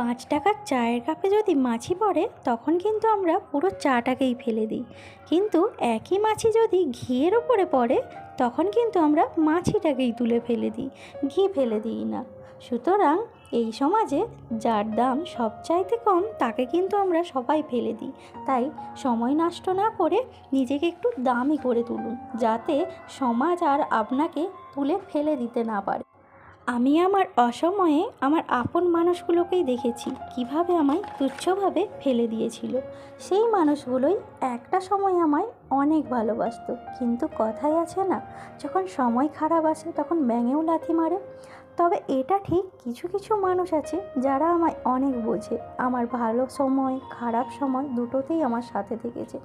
5 টাকার চায়ের কাপে যদি মাছি পড়ে তখন কিন্তু আমরা পুরো চাটাকেই ফেলে দিই, কিন্তু একই মাছি যদি ঘিয়ের ওপরে পড়ে তখন কিন্তু আমরা মাছিটাকেই তুলে ফেলে দিই, ঘি ফেলে দিই না। সুতরাং এই সমাজে যার দাম সবচাইতে কম তাকে কিন্তু আমরা সবাই ফেলে দিই। তাই সময় নষ্ট না করে নিজেকে একটু দামি করে তুলুন, যাতে সমাজ আর আপনাকে তুলে ফেলে দিতে না পারে। আমি আমার অসময়ে আমার আপন মানুষগুলোকেই দেখেছি কিভাবে আমায় তুচ্ছভাবে ফেলে দিয়েছিল। সেই মানুষগুলোই একটা সময় আমায় অনেক ভালোবাসতো, কিন্তু কথাই আছে না, যখন সময় খারাপ আসে তখন ব্যাঙেও লাথি মারে। তবে এটা ঠিক, কিছু কিছু মানুষ আছে যারা আমায় অনেক বোঝে, আমার ভালো সময় খারাপ সময় দুটোতেই আমার সাথে থেকেছে।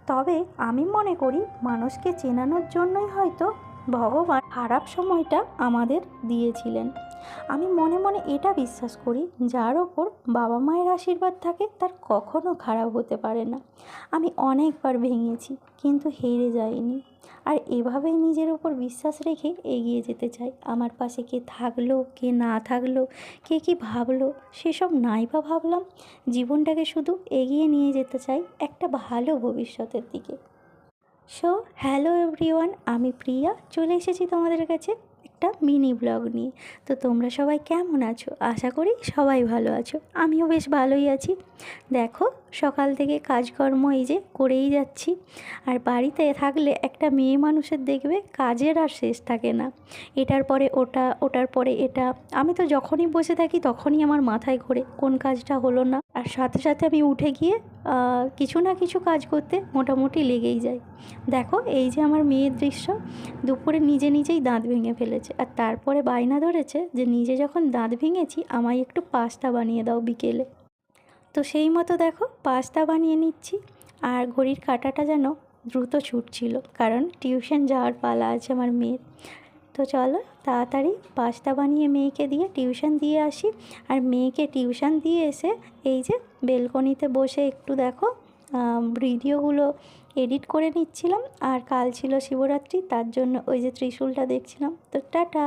তবে আমি মনে করি মানুষকে চেনানোর জন্যই হয়তো ভগবান খারাপ সময়টা আমাদের দিয়েছিলেন। আমি মনে মনে এটা বিশ্বাস করি, যার ওপর বাবা মায়ের আশীর্বাদ থাকে তার কখনো খারাপ হতে পারে না। আমি অনেকবার ভেঙেছি কিন্তু হেরে যাইনি, আর এভাবেই নিজের উপর বিশ্বাস রেখে এগিয়ে যেতে চাই। আমার পাশে কে থাকলো কে না থাকলো, কে কী ভাবলো সেসব নাই বা ভাবলাম, জীবনটাকে শুধু এগিয়ে নিয়ে যেতে চাই একটা ভালো ভবিষ্যতের দিকে। সো হ্যালো এভরিওয়ান, আমি প্রিয়া চলে এসেছি তোমাদের কাছে একটা মিনি ব্লগ নিয়ে। তো তোমরা সবাই কেমন আছো? আশা করি সবাই ভালো আছো, আমিও বেশ ভালোই আছি। দেখো, সকাল থেকে কাজকর্ম এই যে করেই যাচ্ছি। আর বাড়িতে থাকলে একটা মেয়ে মানুষের দেখবে কাজের আর শেষ থাকে না, এটার পরে ওটা, ওটার পরে এটা। আমি তো যখনই বসে থাকি তখনই আমার মাথায় ঘোরে কোন কাজটা হলো না, আর সাথে সাথে আমি উঠে গিয়ে কিছু না কিছু কাজ করতে মোটামুটি লেগেই যায়। দেখো, এই যে আমার মেয়ের দৃশ্য, দুপুরে নিজে নিজেই দাঁত ভেঙে ফেলেছে, আর তারপরে বায়না ধরেছে যে নিজে যখন দাঁত ভেঙেছি আমায় একটু পাস্তা বানিয়ে দাও বিকেলে। তো সেই মতো দেখো পাস্তা বানিয়ে নিচ্ছি, আর ঘড়ির কাঁটাটা যেন দ্রুত ছুটছিল, কারণ টিউশন যাওয়ার পালা আছে আমার মেয়ের। তো চলো তাড়াতাড়ি পাস্তা বানিয়ে মেয়েকে দিয়ে টিউশন দিয়ে আসি। আর মেয়েকে টিউশন দিয়ে এসে এই যে বেলকনিতে বসে একটু দেখো ভিডিওগুলো এডিট করে নিচ্ছিলাম। আর কাল ছিল শিবরাত্রি, তার জন্য ওই যে ত্রিশূলটা দেখছিলাম। তো টাটা।